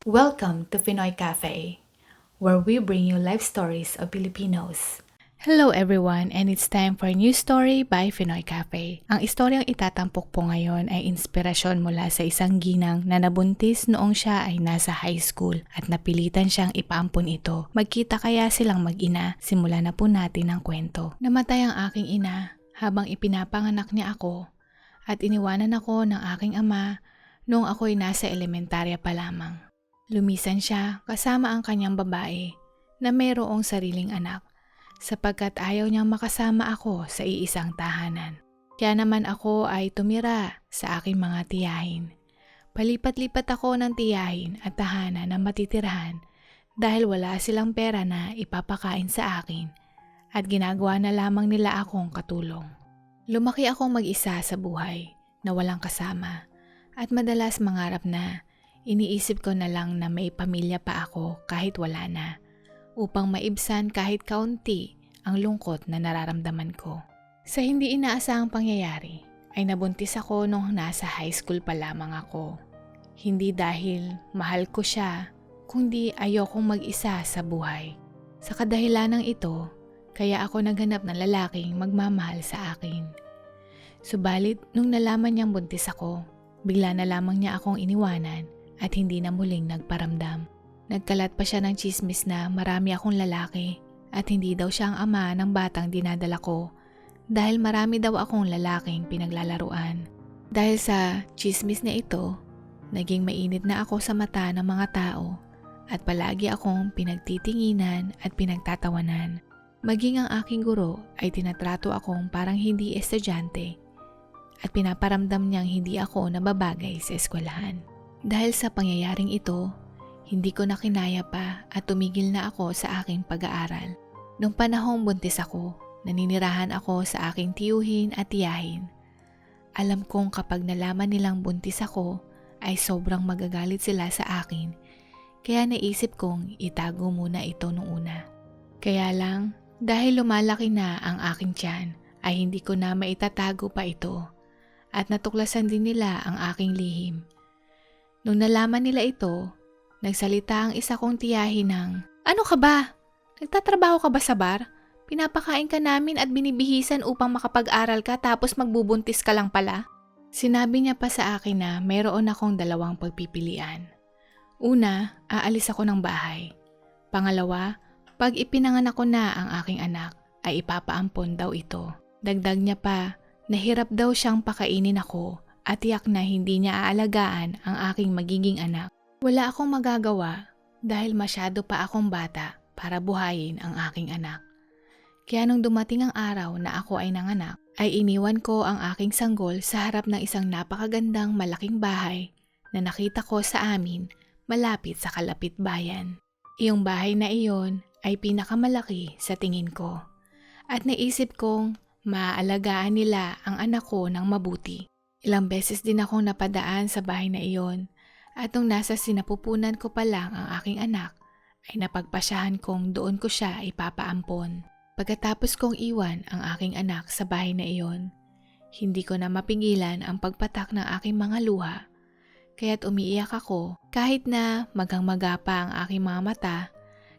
Welcome to Pinoy Cafe, where we bring you life stories of Filipinos. Hello everyone, and it's time for a new story by Pinoy Cafe. Ang istoryang itatampok po ngayon ay inspirasyon mula sa isang ginang na nabuntis noong siya ay nasa high school at napilitan siyang ipaampon ito. Magkita kaya silang mag-ina? Simulan na po natin ang kwento. Namatay ang aking ina habang ipinapanganak niya ako at iniwanan ako ng aking ama noong ako'y nasa elementarya pa lamang. Lumisan siya kasama ang kanyang babae na mayroong sariling anak sapagkat ayaw niyang makasama ako sa iisang tahanan. Kaya naman ako ay tumira sa aking mga tiyahin. Palipat-lipat ako ng tiyahin at tahanan na matitirhan dahil wala silang pera na ipapakain sa akin at ginagawa na lamang nila akong katulong. Lumaki akong mag-isa sa buhay na walang kasama at madalas mangarap na iniisip ko na lang na may pamilya pa ako kahit wala na, upang maibsan kahit kaunti ang lungkot na nararamdaman ko. Sa hindi inaasahang pangyayari ay nabuntis ako nung nasa high school pa lamang ako. Hindi dahil mahal ko siya, kundi ayokong mag-isa sa buhay. Sa kadahilanang ito, kaya ako naghanap ng lalaking magmamahal sa akin. Subalit nung nalaman niyang buntis ako, bigla na lamang niya akong iniwanan at hindi na muling nagparamdam. Nagkalat pa siya ng tsismis na marami akong lalaki at hindi daw siya ang ama ng batang dinadala ko dahil marami daw akong lalaking pinaglalaruan. Dahil sa tsismis na ito, naging mainit na ako sa mata ng mga tao at palagi akong pinagtitinginan at pinagtatawanan. Maging ang aking guro ay tinatrato akong parang hindi estudyante at pinaparamdam niyang hindi ako nababagay sa eskwelahan. Dahil sa pangyayaring ito, hindi ko na kinaya pa at tumigil na ako sa aking pag-aaral. Nung panahong buntis ako, naninirahan ako sa aking tiyuhin at tiyahin. Alam kong kapag nalaman nilang buntis ako, ay sobrang magagalit sila sa akin, kaya naisip kong itago muna ito nung una. Kaya lang, dahil lumalaki na ang aking tiyan, ay hindi ko na maitatago pa ito at natuklasan din nila ang aking lihim. Nung nalaman nila ito, nagsalita ang isa kong tiyahin ng, "Ano ka ba? Nagtatrabaho ka ba sa bar? Pinapakain ka namin at binibihisan upang makapag-aral ka tapos magbubuntis ka lang pala?" Sinabi niya pa sa akin na mayroon akong dalawang pagpipilian. Una, aalis ako ng bahay. Pangalawa, pag ipinanganak ko na ang aking anak, ay ipapaampon daw ito. Dagdag niya pa, nahirap daw siyang pakainin ako at tiyak na hindi niya aalagaan ang aking magiging anak. Wala akong magagawa dahil masyado pa akong bata para buhayin ang aking anak. Kaya nung dumating ang araw na ako ay nanganak, ay iniwan ko ang aking sanggol sa harap ng isang napakagandang malaking bahay na nakita ko sa amin malapit sa kalapit bayan. Iyong bahay na iyon ay pinakamalaki sa tingin ko at naisip kong maaalagaan nila ang anak ko ng mabuti. Ilang beses din akong napadaan sa bahay na iyon at nung nasa sinapupunan ko pa lang ang aking anak ay napagpasyahan kong doon ko siya ipapaampon. Pagkatapos kong iwan ang aking anak sa bahay na iyon, hindi ko na mapigilan ang pagpatak ng aking mga luha kaya't umiiyak ako kahit na magang-maga pa ang aking mga mata.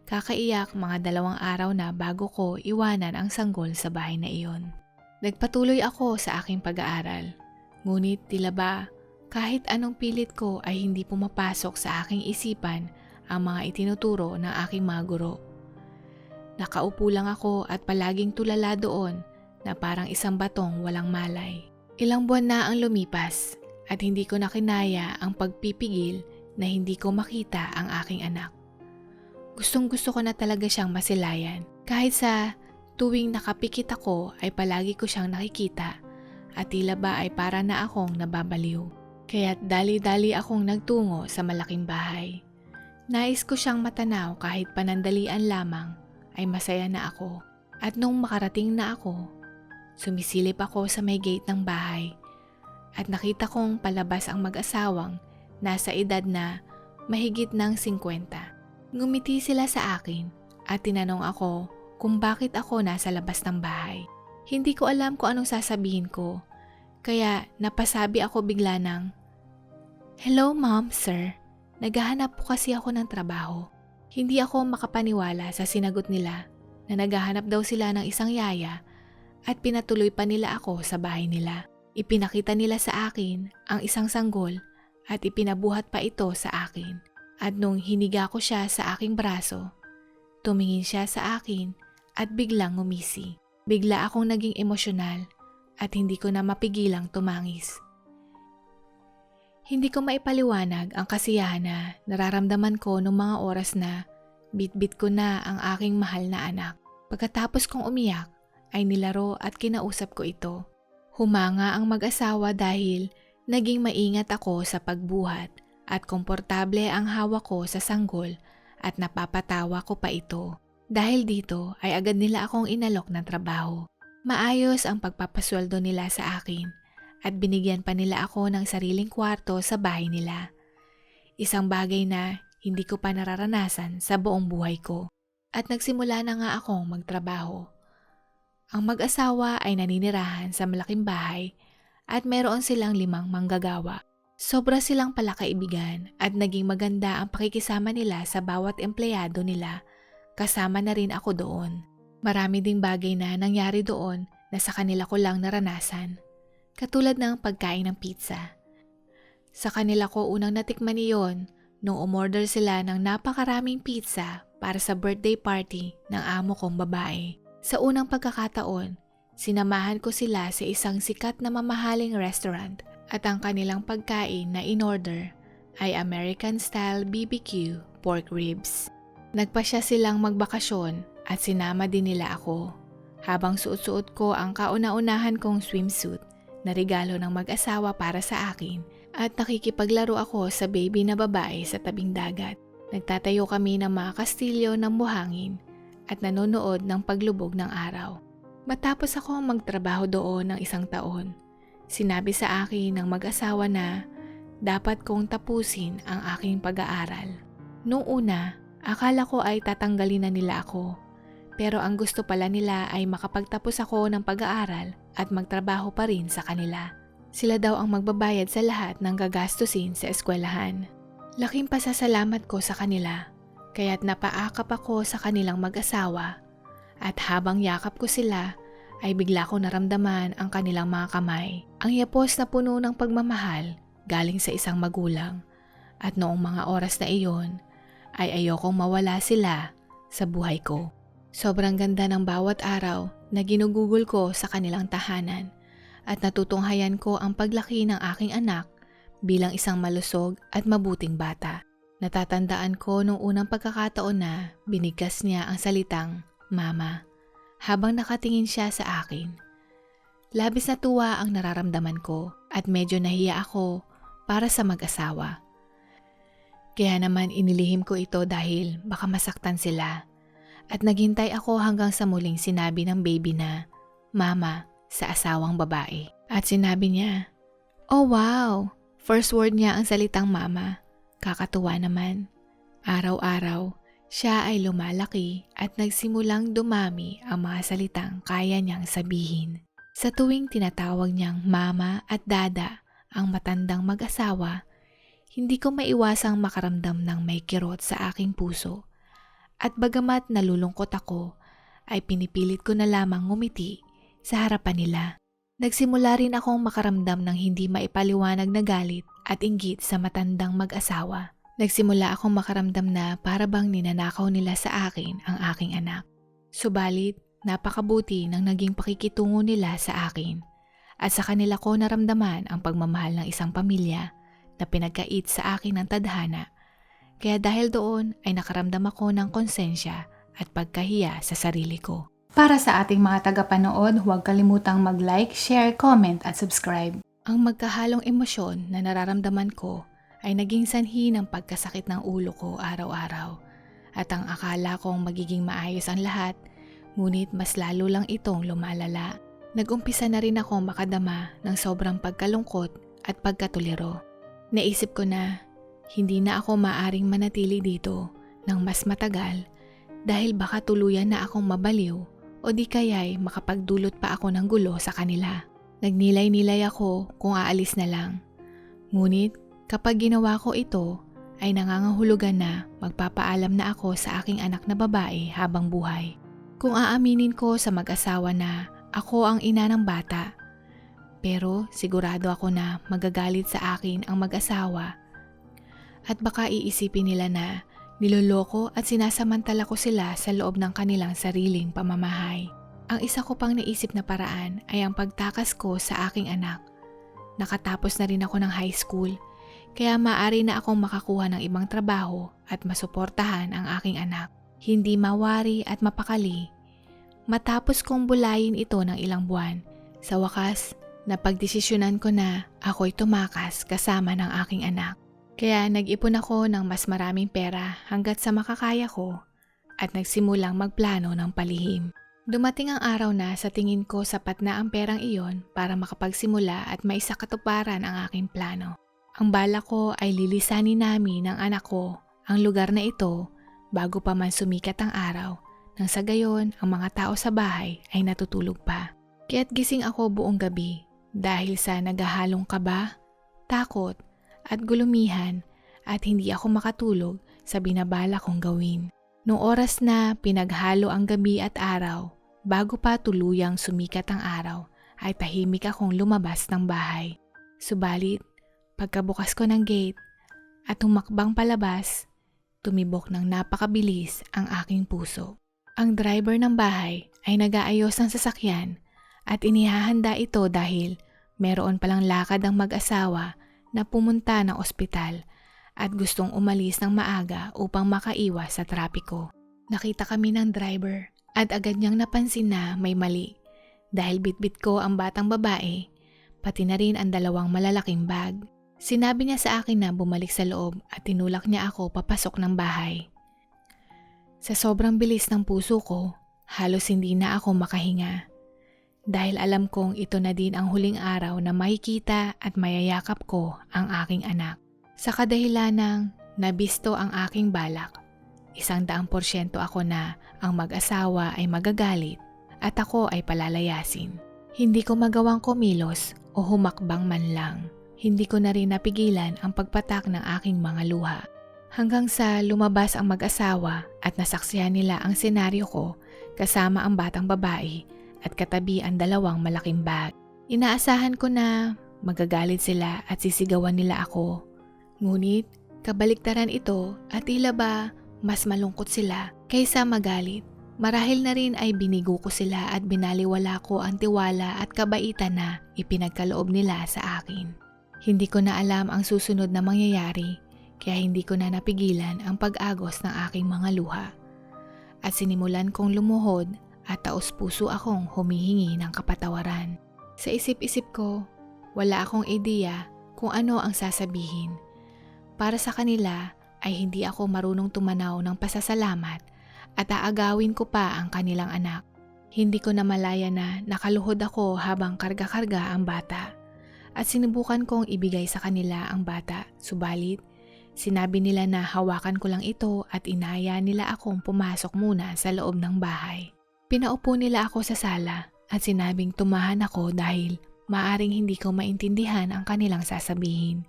Kakaiyak mga 2 araw na bago ko iwanan ang sanggol sa bahay na iyon. Nagpatuloy ako sa aking pag-aaral. Ngunit tila ba kahit anong pilit ko ay hindi pumapasok sa aking isipan ang mga itinuturo ng aking mga guro. Nakaupo lang ako at palaging tulala doon na parang isang batong walang malay. Ilang buwan na ang lumipas at hindi ko na kinaya ang pagpipigil na hindi ko makita ang aking anak. Gustong-gusto ko na talaga siyang masilayan. Kahit sa tuwing nakapikit ako ay palagi ko siyang nakikita at tila ba ay para na akong nababaliw. Kaya't dali-dali akong nagtungo sa malaking bahay. Nais ko siyang matanaw kahit panandalian lamang ay masaya na ako. At nung makarating na ako, sumisilip ako sa may gate ng bahay at nakita kong palabas ang mag-asawang nasa edad na mahigit ng 50. Ngumiti sila sa akin at tinanong ako kung bakit ako nasa labas ng bahay. Hindi ko alam kung anong sasabihin ko, kaya napasabi ako bigla ng, Hello ma'am, sir. Naghahanap po kasi ako ng trabaho. Hindi ako makapaniwala sa sinagot nila na naghahanap daw sila ng isang yaya at pinatuloy pa nila ako sa bahay nila. Ipinakita nila sa akin ang isang sanggol at ipinabuhat pa ito sa akin. At nung hiniga ko siya sa aking braso, tumingin siya sa akin at biglang ngumisi. Bigla akong naging emosyonal at hindi ko na mapigilang tumangis. Hindi ko maipaliwanag ang kasiyahan na nararamdaman ko noong mga oras na bitbit ko na ang aking mahal na anak. Pagkatapos kong umiyak ay nilaro at kinausap ko ito. Humanga ang mag-asawa dahil naging maingat ako sa pagbuhat at komportable ang hawak ko sa sanggol at napapatawa ko pa ito. Dahil dito ay agad nila akong inalok ng trabaho. Maayos ang pagpapasweldo nila sa akin at binigyan pa nila ako ng sariling kwarto sa bahay nila. Isang bagay na hindi ko pa nararanasan sa buong buhay ko. At nagsimula na nga akong magtrabaho. Ang mag-asawa ay naninirahan sa malaking bahay at meron silang 5 manggagawa. Sobra silang palakaibigan at naging maganda ang pakikisama nila sa bawat empleyado nila, kasama na rin ako doon. Marami ding bagay na nangyari doon na sa kanila ko lang naranasan, katulad ng pagkain ng pizza. Sa kanila ko unang natikman iyon nung umorder sila ng napakaraming pizza para sa birthday party ng amo kong babae. Sa unang pagkakataon, sinamahan ko sila sa isang sikat na mamahaling restaurant at ang kanilang pagkain na in-order ay American-style BBQ pork ribs. Nagpasya silang magbakasyon at sinama din nila ako. Habang suot-suot ko ang kauna-unahan kong swimsuit na regalo ng mag-asawa para sa akin at nakikipaglaro ako sa baby na babae sa tabing dagat. Nagtatayo kami ng mga kastilyo ng buhangin at nanonood ng paglubog ng araw. Matapos ako magtrabaho doon ng 1 taon, sinabi sa akin ng mag-asawa na dapat kong tapusin ang aking pag-aaral. Noong una, akala ko ay tatanggalin na nila ako. Pero ang gusto pala nila ay makapagtapos ako ng pag-aaral at magtrabaho pa rin sa kanila. Sila daw ang magbabayad sa lahat ng gagastusin sa eskwelahan. Laking pasasalamat ko sa kanila, kaya't napaakap ako sa kanilang mag-asawa. At habang yakap ko sila, ay bigla ko naramdaman ang kanilang mga kamay. Ang yapos na puno ng pagmamahal galing sa isang magulang. At noong mga oras na iyon, ay ayokong mawala sila sa buhay ko. Sobrang ganda ng bawat araw na ginugugol ko sa kanilang tahanan at natutunghayan ko ang paglaki ng aking anak bilang isang malusog at mabuting bata. Natatandaan ko nung unang pagkakataon na binigkas niya ang salitang Mama habang nakatingin siya sa akin. Labis na tuwa ang nararamdaman ko at medyo nahiya ako para sa mag-asawa. Kaya naman inilihim ko ito dahil baka masaktan sila. At naghintay ako hanggang sa muling sinabi ng baby na Mama sa asawang babae. At sinabi niya, "Oh wow!" First word niya ang salitang mama. Kakatuwa naman. Araw-araw, siya ay lumalaki at nagsimulang dumami ang mga salitang kaya niyang sabihin. Sa tuwing tinatawag niyang mama at dada ang matandang mag-asawa, hindi ko maiwasang makaramdam ng may kirot sa aking puso. At bagamat nalulungkot ako, ay pinipilit ko na lamang ngumiti sa harapan nila. Nagsimula rin akong makaramdam ng hindi maipaliwanag na galit at inggit sa matandang mag-asawa. Nagsimula akong makaramdam na para bang ninanakaw nila sa akin ang aking anak. Subalit, napakabuti ng naging pakikitungo nila sa akin. At sa kanila ko naramdaman ang pagmamahal ng isang pamilya na pinagkait sa akin ng tadhana. Kaya dahil doon ay nakaramdam ako ng konsensya at pagkahiya sa sarili ko. Para sa ating mga tagapanood, huwag kalimutang mag-like, share, comment at subscribe. Ang magkahalong emosyon na nararamdaman ko ay naging sanhi ng pagkasakit ng ulo ko araw-araw. At ang akala kong magiging maayos ang lahat, ngunit mas lalo lang itong lumalala. Nag-umpisa na rin ako makadama ng sobrang pagkalungkot at pagkatuliro. Naisip ko na hindi na ako maaring manatili dito ng mas matagal dahil baka tuluyan na akong mabaliw o di kaya'y makapagdulot pa ako ng gulo sa kanila. Nagnilay-nilay ako kung aalis na lang. Ngunit Kapag ginawa ko ito, ay nangangahulugan na magpapaalam na ako sa aking anak na babae habang buhay. Kung aaminin ko sa mag-asawa na ako ang ina ng bata, pero sigurado ako na magagalit sa akin ang mag-asawa at baka iisipin nila na niloloko at sinasamantala ko sila sa loob ng kanilang sariling pamamahay. Ang isa ko pang naisip na paraan ay ang pagtakas ko sa aking anak. Nakatapos na rin ako ng high school, kaya maaari na akong makakuha ng ibang trabaho at masuportahan ang aking anak. Hindi mawari at mapakali. Matapos kong bulayin ito ng ilang buwan, sa wakas, napagdesisyonan ko na ako'y tumakas kasama ng aking anak. Kaya nag-ipon ako ng mas maraming pera hanggat sa makakaya ko at nagsimulang magplano ng palihim. Dumating ang araw na sa tingin ko sapat na ang perang iyon para makapagsimula at maisakatuparan ang aking plano. Ang bala ko ay lilisanin namin ng anak ko ang lugar na ito bago pa man sumikat ang araw, nang sa gayon ang mga tao sa bahay ay natutulog pa. Kaya't gising ako buong gabi dahil sa naghahalong kaba, takot at gulumihan at hindi ako makatulog sa binabala kong gawin. Noong oras na pinaghalo ang gabi at araw, bago pa tuluyang sumikat ang araw, ay tahimik akong lumabas ng bahay. Subalit, pagkabukas ko ng gate at humakbang palabas, tumibok ng napakabilis ang aking puso. Ang driver ng bahay ay nag-aayos ng sasakyan at inihahanda ito dahil meron palang lakad ang mag-asawa na pumunta ng ospital at gustong umalis ng maaga upang makaiwas sa trapiko. Nakita kami ng driver at agad niyang napansin na may mali dahil bitbit ko ang batang babae, pati na rin ang dalawang malalaking bag. Sinabi niya sa akin na bumalik sa loob at tinulak niya ako papasok ng bahay. Sa sobrang bilis ng puso ko, halos hindi na ako makahinga. Dahil alam kong ito na din ang huling araw na makikita at mayayakap ko ang aking anak. Sa kadahilanang nabisto ang aking balak, 100% ako na ang mag-asawa ay magagalit at ako ay palalayasin. Hindi ko magawang kumilos o humakbang man lang. Hindi ko na rin napigilan ang pagpatak ng aking mga luha. Hanggang sa lumabas ang mag-asawa at nasaksihan nila ang senaryo ko kasama ang batang babae at katabi ang dalawang malaking bag. Inaasahan ko na magagalit sila at sisigawan nila ako. Ngunit kabaliktaran ito at tila ba mas malungkot sila kaysa magalit. Marahil na rin ay binigo ko sila at binaliwala ko ang tiwala at kabaitan na ipinagkaloob nila sa akin. Hindi ko na alam ang susunod na mangyayari kaya hindi ko na napigilan ang pag-agos ng aking mga luha. At sinimulan kong lumuhod at taos-puso akong humihingi ng kapatawaran. Sa isip-isip ko, wala akong ideya kung ano ang sasabihin. Para sa kanila ay hindi ako marunong tumanaw ng pasasalamat at aagawin ko pa ang kanilang anak. Hindi ko na malaya na nakaluhod ako habang karga-karga ang bata. At sinubukan kong ibigay sa kanila ang bata, subalit sinabi nila na hawakan ko lang ito at inaya nila akong pumasok muna sa loob ng bahay. Pinaupo nila ako sa sala at sinabing tumahan ako dahil maaring hindi ko maintindihan ang kanilang sasabihin.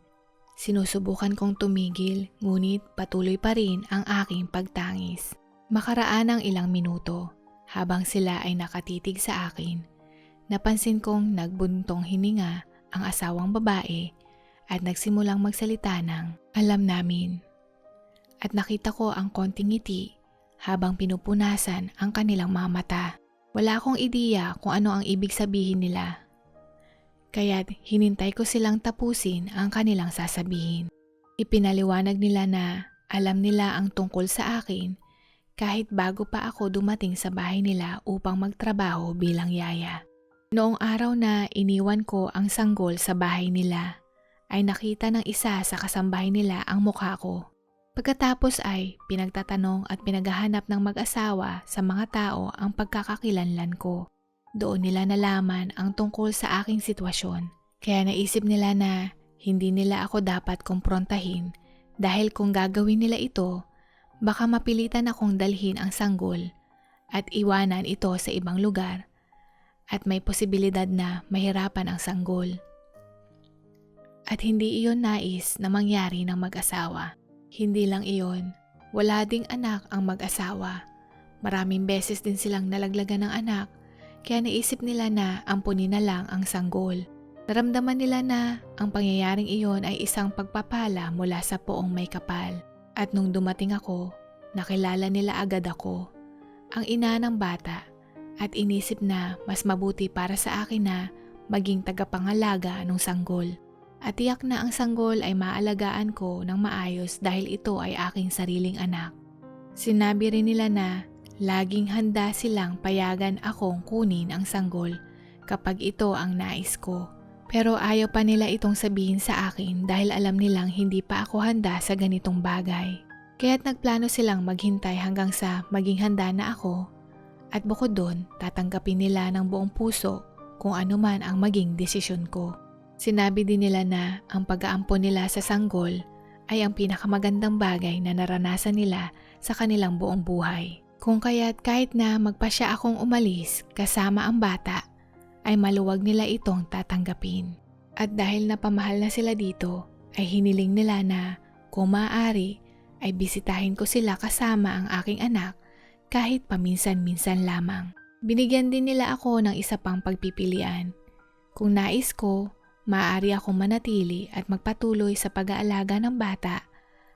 Sinusubukan kong tumigil ngunit patuloy pa rin ang aking pagtangis. Makaraan ng ilang minuto habang sila ay nakatitig sa akin, napansin kong nagbuntong hininga ang asawang babae at nagsimulang magsalita ng alam namin. At nakita ko ang konting ngiti habang pinupunasan ang kanilang mga mata. Wala akong ideya kung ano ang ibig sabihin nila. Kaya't hinintay ko silang tapusin ang kanilang sasabihin. Ipinaliwanag nila na alam nila ang tungkol sa akin kahit bago pa ako dumating sa bahay nila upang magtrabaho bilang yaya. Noong araw na iniwan ko ang sanggol sa bahay nila, ay nakita ng isa sa kasambahay nila ang mukha ko. Pagkatapos ay pinagtatanong at pinaghahanap ng mag-asawa sa mga tao ang pagkakakilanlan ko. Doon nila nalaman ang tungkol sa aking sitwasyon, kaya naisip nila na hindi nila ako dapat kumprontahin dahil kung gagawin nila ito, baka mapilitan akong dalhin ang sanggol at iwanan ito sa ibang lugar. At may posibilidad na mahirapan ang sanggol. at hindi iyon nais na mangyari ng mag-asawa. Hindi lang iyon, wala ding anak ang mag-asawa. Maraming beses din silang nalaglagan ng anak, kaya naisip nila na ampunin na lang ang sanggol. Naramdaman nila na ang pangyayaring iyon ay isang pagpapala mula sa poong may kapal. At nung dumating ako, nakilala nila agad ako, ang ina ng bata, at inisip na mas mabuti para sa akin na maging tagapangalaga ng sanggol. At tiyak na ang sanggol ay maalagaan ko ng maayos dahil ito ay aking sariling anak. Sinabi rin nila na laging handa silang payagan akong kunin ang sanggol kapag ito ang nais ko. Pero ayaw pa nila itong sabihin sa akin dahil alam nilang hindi pa ako handa sa ganitong bagay. Kaya't nagplano silang maghintay hanggang sa maging handa na ako, at bukod doon tatanggapin nila ng buong puso kung ano man ang maging desisyon ko. Sinabi din nila na ang pag-aampon nila sa sanggol ay ang pinakamagandang bagay na naranasan nila sa kanilang buong buhay. Kung kaya't kahit na magpasya akong umalis kasama ang bata, ay maluwag nila itong tatanggapin. At dahil napamahal na sila dito, ay hiniling nila na kung maaari ay bisitahin ko sila kasama ang aking anak kahit paminsan-minsan lamang. Binigyan din nila ako ng isa pang pagpipilian. Kung nais ko, maaari akong manatili at magpatuloy sa pag-aalaga ng bata,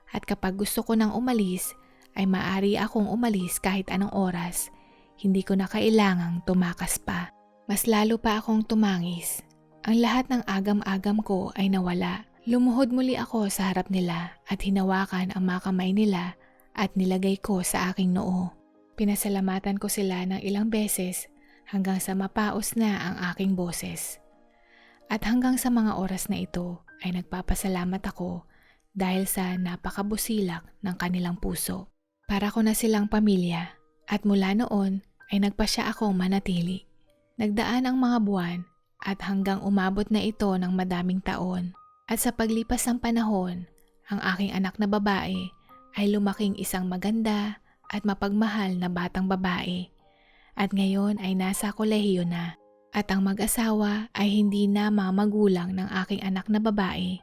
at kapag gusto ko nang umalis, ay maaari akong umalis kahit anong oras. Hindi ko na kailangang tumakas pa. Mas lalo pa akong tumangis. Ang lahat ng agam-agam ko ay nawala. Lumuhod muli ako sa harap nila at hinawakan ang mga kamay nila at nilagay ko sa aking noo. Pinasalamatan ko sila ng ilang beses hanggang sa mapaos na ang aking boses. At hanggang sa mga oras na ito ay nagpapasalamat ako dahil sa napakabusilak ng kanilang puso. Para ko na silang pamilya, at mula noon ay nagpasya akong manatili. Nagdaan ang mga buwan at hanggang umabot na ito ng madaming taon. At sa paglipas ng panahon, ang aking anak na babae ay lumaking isang maganda at mapagmahal na batang babae. At ngayon ay nasa kolehiyo na. At ang mag-asawa ay hindi na mga magulang ng aking anak na babae,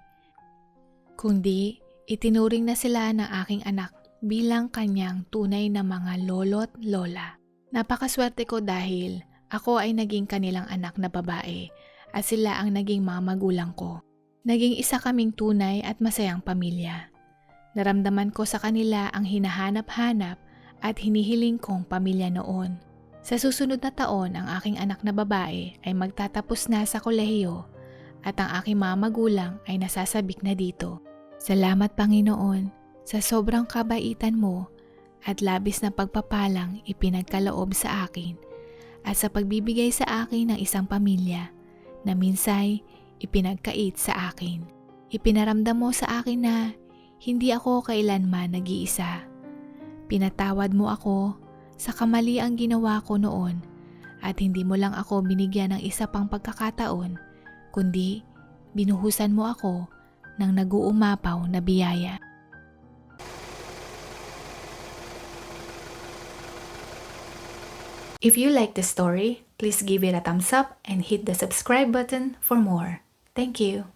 kundi itinuring na sila ng aking anak bilang kanyang tunay na mga lolo't lola. Napakaswerte ko dahil ako ay naging kanilang anak na babae at sila ang naging mga magulang ko. Naging isa kaming tunay at masayang pamilya. Naramdaman ko sa kanila ang hinahanap-hanap at hinihiling kong pamilya noon. Sa susunod na taon, ang aking anak na babae ay magtatapos na sa kolehiyo at ang aking mga magulang ay nasasabik na dito. Salamat Panginoon sa sobrang kabaitan mo at labis na pagpapalang ipinagkaloob sa akin at sa pagbibigay sa akin ng isang pamilya na minsay ipinagkait sa akin. Ipinaramdam mo sa akin na hindi ako kailanman nag-iisa. Pinatawad mo ako sa kamali ang ginawa ko noon at hindi mo lang ako binigyan ng isa pang pagkakataon, kundi binuhusan mo ako ng nag-uumapaw na biyaya. If you like the story, please give it a thumbs up and hit the subscribe button for more. Thank you.